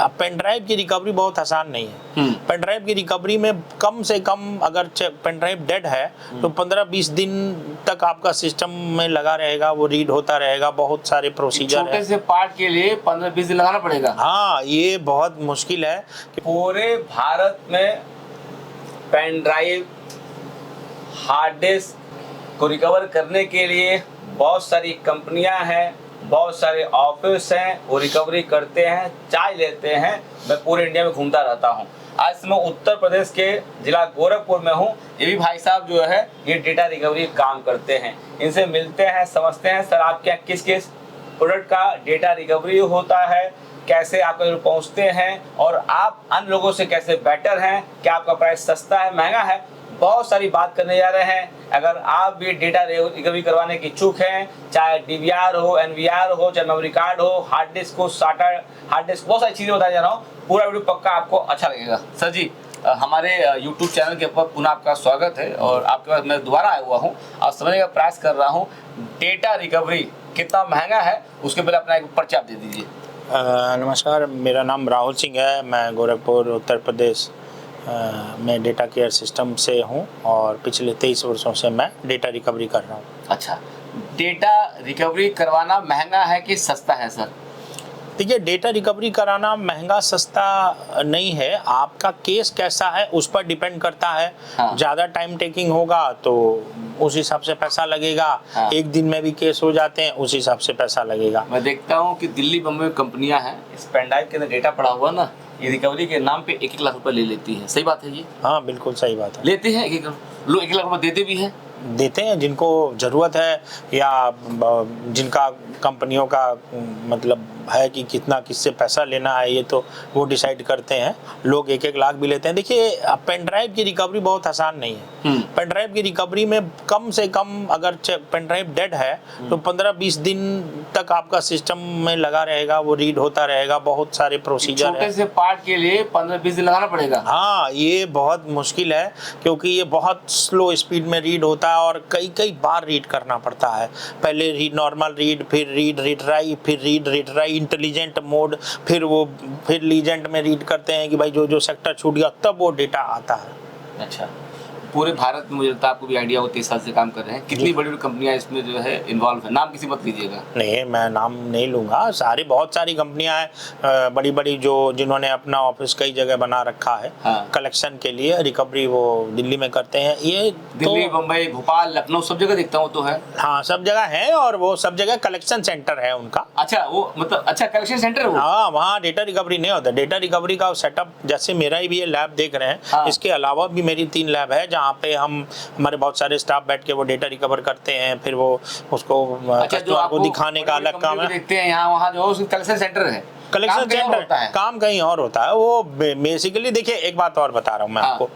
Pen drive की recovery बहुत आसान नहीं है। पेन ड्राइव की रिकवरी में कम से कम अगर पेन ड्राइव डेड है तो 15-20 दिन तक आपका सिस्टम में लगा रहेगा, वो रीड होता रहेगा। बहुत सारे प्रोसीजर है। छोटे से पार्ट के लिए 15-20 दिन लगाना पड़ेगा। हाँ, ये बहुत मुश्किल है। पूरे भारत में पेन ड्राइव, हार्ड डिस्क को रिकवर करने के लिए बहुत सारी कंपनियां हैं, बहुत सारे ऑफिस हैं, वो रिकवरी करते हैं, चार्ज लेते हैं। मैं पूरे इंडिया में घूमता रहता हूँ। आज मैं उत्तर प्रदेश के जिला गोरखपुर में हूँ। ये भी भाई साहब जो है ये डेटा रिकवरी काम करते हैं। इनसे मिलते हैं, समझते हैं सर आपके यहाँ किस किस प्रोडक्ट का डेटा रिकवरी होता है, कैसे आपके लोग पहुँचते हैं और आप अन्य लोगों से कैसे बेटर हैं, क्या आपका प्राइस सस्ता है महंगा है, बहुत सारी बात करने जा रहे हैं। अगर आप भी डेटा रिकवरी करवाने की इच्छुक हैं, चाहे डीवीआर हो, एनवीआर हो, चाहे मेमोरी कार्ड हो, हार्ड डिस्क हो, साटा हार्ड डिस्क, बहुत सारी चीजें बताने जा रहा हूँ। पूरा वीडियो पक्का आपको अच्छा लगेगा। सर जी, हमारे YouTube चैनल के ऊपर पुनः आपका स्वागत है और आपके पास मैं दोबारा आया हुआ हूँ। आप समझने का प्रयास कर रहा हूँ डेटा रिकवरी कितना महंगा है, उसके पहले अपना एक परिचय आप दे दीजिए। नमस्कार, मेरा नाम राहुल सिंह है। मैं गोरखपुर उत्तर प्रदेश मैं डेटा केयर सिस्टम से हूँ और पिछले 23 वर्षों से मैं डेटा रिकवरी कर रहा हूँ। अच्छा, डेटा रिकवरी करवाना महंगा है कि सस्ता है सर? देखिए, डेटा रिकवरी कराना महंगा सस्ता नहीं है, आपका केस कैसा है उस पर डिपेंड करता है। हाँ। ज़्यादा टाइम टेकिंग होगा तो उस हिसाब से पैसा लगेगा। हाँ। एक दिन में भी केस हो जाते हैं, उस हिसाब से पैसा लगेगा। मैं देखता हूँ कि दिल्ली बम्बई में कंपनियां हैं, इस पेन ड्राइव के अंदर डेटा पड़ा हुआ ना, ये रिकवरी के नाम पे 1-1 लाख रुपए ले लेती है। सही बात है ये? हाँ, बिल्कुल सही बात है। लेते हैं, लोग 1 लाख रुपए देते भी हैं। देते हैं जिनको ज़रूरत है या जिनका कंपनियों का मतलब है कि कितना किससे पैसा लेना है, ये तो वो डिसाइड करते हैं। लोग 1-1 लाख भी लेते हैं। देखिए, पेन ड्राइव की रिकवरी बहुत आसान नहीं है। पेन ड्राइव की रिकवरी में कम से कम अगर पेन ड्राइव डेड है तो 15-20 दिन तक आपका सिस्टम में लगा रहेगा, वो रीड होता रहेगा। बहुत सारे प्रोसीजर है। छोटे से पार्ट के लिए 15-20 दिन लगाना पड़ेगा। हाँ, ये बहुत मुश्किल है क्योंकि ये बहुत स्लो स्पीड में रीड होता है और कई बार रीड करना पड़ता है। पहले रीड नॉर्मल रीड, फिर रीड रिट्राई, फिर रीड रिट्राई, इंटेलिजेंट मोड, फिर लीजेंट में रीड करते हैं कि भाई जो सेक्टर छूट गया तब वो डेटा आता है। अच्छा, पूरे भारत में मुझे लगता है आपको भी आइडिया हो, 23 साल से काम कर रहे हैं। कितनी बड़ी बड़ी कंपनियां इसमें जो है इन्वॉल्व है? नाम किसी मत लीजिएगा। नहीं, मैं नाम नहीं लूंगा। बहुत सारी कंपनियां हैं बड़ी बड़ी जो जिन्होंने अपना ऑफिस कई जगह बना रखा है। हाँ। कलेक्शन के लिए रिकवरी वो दिल्ली में करते हैं। ये दिल्ली, बम्बई, भोपाल, लखनऊ सब जगह देखता हूँ तो है। हाँ, सब जगह है और वो सब जगह कलेक्शन सेंटर है उनका। अच्छा, वो मतलब अच्छा कलेक्शन सेंटर है वो? हाँ, वहाँ डेटा रिकवरी नहीं होता। डेटा रिकवरी का सेटअप जैसे मेरा ही भी ये लैब देख रहे हैं। हाँ। इसके अलावा भी मेरी 3 लैब है जहाँ पे हमारे बहुत सारे स्टाफ बैठ के वो डेटा रिकवर करते हैं। फिर वो उसको कस्टमर को दिखाने का अलग काम है। देखते हैं यहाँ वहाँ जो कलेक्शन सेंटर है, कलेक्शन सेंटर काम कहीं और होता है। वो बेसिकली देखिए, एक बात और बता रहा हूँ मैं आपको।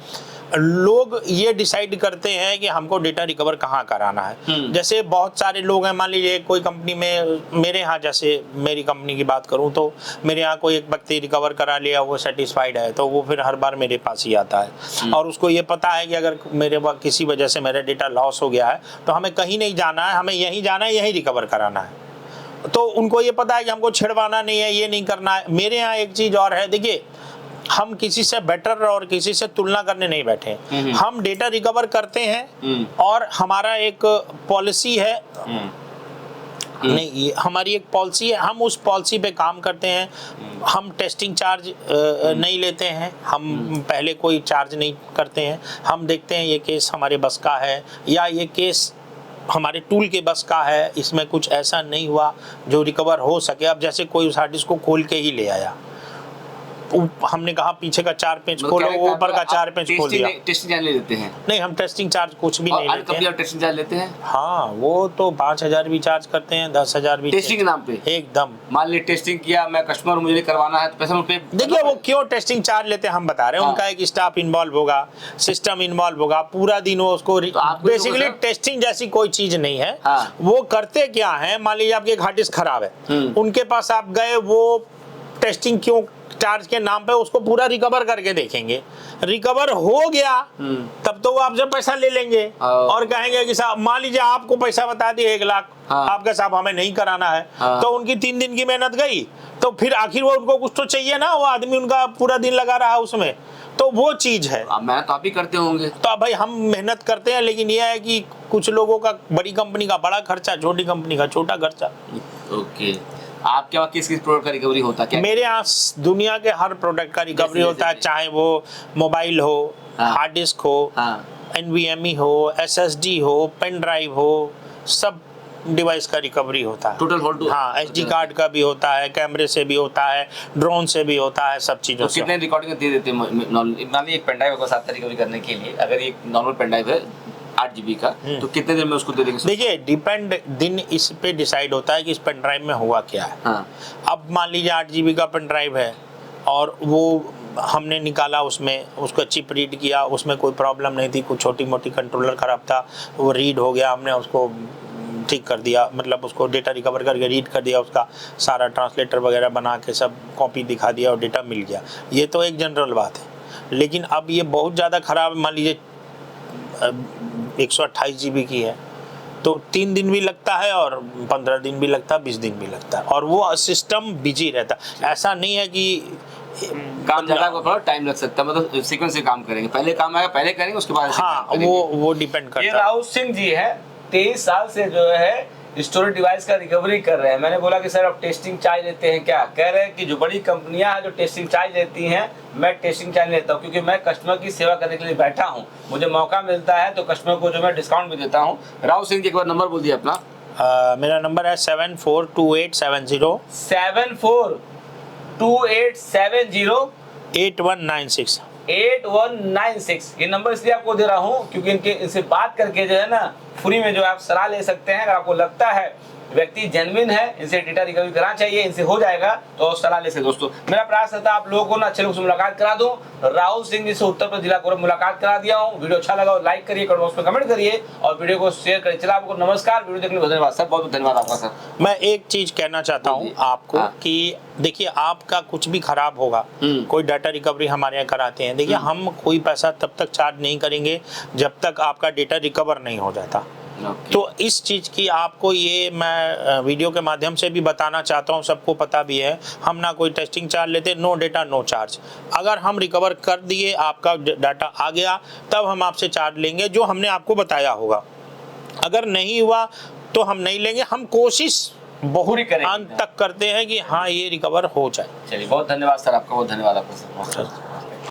लोग ये डिसाइड करते हैं कि हमको डेटा रिकवर कहाँ कराना है। जैसे बहुत सारे लोग हैं, मान लीजिए कोई कंपनी में, मेरे यहाँ जैसे मेरी कंपनी की बात करूँ तो मेरे यहाँ कोई एक व्यक्ति रिकवर करा लिया, वो सेटिस्फाइड है तो वो फिर हर बार मेरे पास ही आता है। और उसको ये पता है कि अगर मेरे किसी वजह से मेरा डेटा लॉस हो गया है तो हमें कहीं नहीं जाना है, हमें यहीं जाना है, यहीं रिकवर कराना है। तो उनको ये पता है कि हमको छिड़वाना नहीं है, ये नहीं करना है। मेरे यहाँ एक चीज़ और है, देखिए, हम किसी से बेटर और किसी से तुलना करने नहीं बैठे। हम डेटा रिकवर करते हैं और हमारा एक पॉलिसी है। नहीं, ये हमारी एक पॉलिसी है, हम उस पॉलिसी पे काम करते हैं। हम टेस्टिंग चार्ज नहीं लेते हैं, हम पहले कोई चार्ज नहीं करते हैं। हम देखते हैं ये केस हमारे बस का है या ये केस हमारे टूल के बस का है, इसमें कुछ ऐसा नहीं हुआ जो रिकवर हो सके। अब जैसे कोई उस हार्ड डिस्क को खोल के ही ले आया, हमने कहा पीछे का 4 पेज खोलो, ऊपर का 4 पेज खोल दिया। टेस्टिंग चार्ज ले लेते हैं? नहीं, हम टेस्टिंग चार्ज कुछ भी नहीं लेते हैं। टेस्टिंग चार्ज लेते हैं? हाँ, वो तो 5,000 भी चार्ज करते हैं, 10,000 भी टेस्टिंग के नाम पे एकदम। मान ली टेस्टिंग किया, मैं कस्टमर, मुझे करवाना है तो पैसा पे। देखिए, वो क्यों टेस्टिंग चार्ज लेते हैं हम बता रहे हैं। उनका एक स्टाफ इन्वॉल्व होगा, सिस्टम इन्वॉल्व होगा, पूरा दिन वो उसको बेसिकली टेस्टिंग जैसी कोई चीज नहीं है। वो करते क्या है, मान लीजिए आपकी एक हार्ड डिस्क खराब है, उनके पास आप गए, वो टेस्टिंग क्यों चार्ज के नाम पे उसको पूरा रिकवर करके देखेंगे। रिकवर हो गया तब तो वो आपसे पैसा ले लेंगे और कहेंगे कि साहब मान लीजिए आपको पैसा बता दिए 1 लाख, आपके साहब हमें नहीं कराना है, तो उनकी 3 दिन की मेहनत गई, तो फिर आखिर वो उनको कुछ तो चाहिए ना, वो आदमी उनका पूरा दिन लगा रहा है उसमें, तो वो चीज है। मेहनत आप ही करते होंगे। तो भाई हम मेहनत करते हैं, लेकिन ये है कि कुछ लोगों का बड़ी कंपनी का बड़ा खर्चा, छोटी कंपनी का छोटा खर्चा। ओके, आपके वहाँ किस प्रोडक्ट का रिकवरी होता है? मेरे यहाँ दुनिया के हर प्रोडक्ट का रिकवरी होता है, चाहे वो मोबाइल हो, हार्ड डिस्क हो, NVMe हो, SSD हो, पेन ड्राइव हो, सब डिवाइस का रिकवरी होता है। Total hold. हाँ, SD कार्ड का भी होता है, कैमरे से भी होता है, ड्रोन से भी होता है, सब चीजों से। कितने रिकॉर्डिंग दे देते हैं? मान लीजिए एक पेन ड्राइव को साथ रिकवरी करने के लिए, अगर ये नॉर्मल पेन ड्राइव है 8 GB का, तो कितने दिन में उसको दे देंगे? देखिए डिपेंड दिन इस पे डिसाइड होता है कि इस पेन ड्राइव में हुआ क्या है। अब मान लीजिए 8 GB का पेन ड्राइव है और वो हमने निकाला, उसमें उसको चिप रीड किया, उसमें कोई प्रॉब्लम नहीं थी, कुछ छोटी मोटी कंट्रोलर खराब था, वो रीड हो गया, हमने उसको ठीक कर दिया, मतलब उसको डेटा रिकवर करके रीड कर दिया, उसका सारा ट्रांसलेटर वगैरह बना के सब कॉपी दिखा दिया और डेटा मिल गया। ये तो एक जनरल बात है। लेकिन अब ये बहुत ज़्यादा ख़राब, मान लीजिए 128 GB की है, तो 3 दिन भी लगता है और 15 दिन भी लगता है, 20 दिन भी लगता है, और वो सिस्टम बिजी रहता है। ऐसा नहीं है कि काम ज़्यादा को थोड़ा टाइम लग सकता है, मतलब सीक्वेंस से काम करेंगे, पहले काम आएगा पहले करेंगे, उसके बाद। हाँ, वो डिपेंड करता है। ये राहुल सिंह जी है, 23 साल से जो है स्टोरेज डिवाइस का रिकवरी कर रहे हैं। मैंने बोला कि सर आप टेस्टिंग चार्ज लेते हैं क्या? कह रहे हैं कि जो बड़ी कंपनियां हैं जो टेस्टिंग चार्ज लेती हैं, मैं टेस्टिंग चार्ज लेता हूं, क्योंकि मैं कस्टमर की सेवा करने के लिए बैठा हूं, मुझे मौका मिलता है तो कस्टमर को जो मैं डिस्काउंट भी देता हूं। राहुल सिंह जी एक बार नंबर बोल दिए अपना। मेरा नंबर है 742870 8196 8196। ये नंबर इसलिए आपको दे रहा हूँ क्योंकि इनसे बात करके जो है ना, फ्री में जो आप सलाह ले सकते हैं। अगर आपको लगता है व्यक्ति जेन्युइन है, इनसे डेटा रिकवरी कराना चाहिए, इनसे हो जाएगा, तो सलाह ले सकते। दोस्तों मेरा प्रयास रहता है आप लोगों को ना अच्छे लोगों से मुलाकात करा दूं। राहुल सिंह जी से उत्तर प्रदेश जिला को मुलाकात करा दिया हूं। वीडियो अच्छा लगा लाइक करिए, कमेंट बॉक्स में कमेंट करिए और वीडियो को शेयर करिए। चला आपको नमस्कार, वीडियो देखने के लिए धन्यवाद सर, बहुत बहुत धन्यवाद आपका सर। मैं एक चीज कहना चाहता हूँ आपको कि देखिए आपका कुछ भी खराब होगा, कोई डाटा रिकवरी हमारे यहाँ कराते हैं, देखिए हम कोई पैसा तब तक चार्ज नहीं करेंगे जब तक आपका डेटा रिकवर नहीं हो जाता। तो इस चीज़ की आपको ये मैं वीडियो के माध्यम से भी बताना चाहता हूँ, सबको पता भी है, हम ना कोई टेस्टिंग चार्ज लेते, नो डेटा नो चार्ज। अगर हम रिकवर कर दिए, आपका डाटा आ गया, तब हम आपसे चार्ज लेंगे जो हमने आपको बताया होगा। अगर नहीं हुआ तो हम नहीं लेंगे। हम कोशिश बहुत अंत तक करते हैं कि हाँ ये रिकवर हो जाए। चलिए बहुत धन्यवाद सर, आपका बहुत धन्यवाद आपका सर।